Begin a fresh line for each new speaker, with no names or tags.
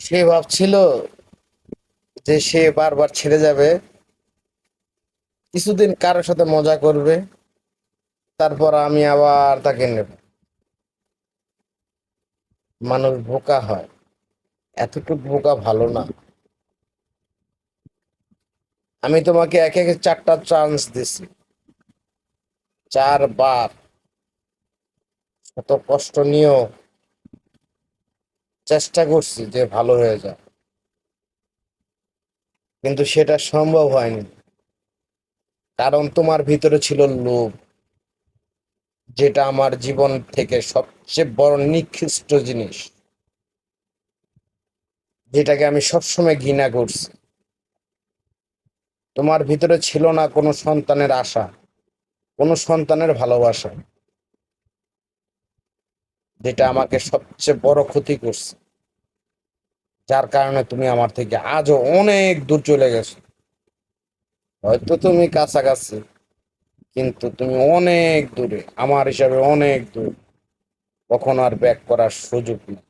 সে ভাবছিল যে সে বারবার ছেড়ে যাবে, কিছুদিন কারোর সাথে মজা করবে, তারপর আমি আবার তাকে নেব। মানুষ বোকা হয়, এতটুকু বোকা ভালো না। আমি তোমাকে একে একে 4টা চান্স দিছি, 4 বার। এত কষ্ট নিয়েও চেষ্টা করছি যে ভালো হয়ে যায়, কিন্তু সেটা সম্ভব হয়নি। কারণ তোমার ভিতরে ছিল লোভ, যেটা আমার জীবন থেকে সবচেয়ে বড় নিকৃষ্ট জিনিস, যেটাকে আমি সবসময় ঘৃণা করছি। তোমার ভিতরে ছিল না কোনো সন্তানের আশা, কোনো সন্তানের ভালোবাসা, যেটা আমাকে সবচেয়ে বড় ক্ষতি করছে। যার কারণে তুমি আমার থেকে আজও অনেক দূর চলে গেছো। হয়তো তুমি কাছাকাছি, কিন্তু তুমি অনেক দূরে, আমার হিসাবে অনেক দূর। কখনো আর ব্যাক করার সুযোগ নেই।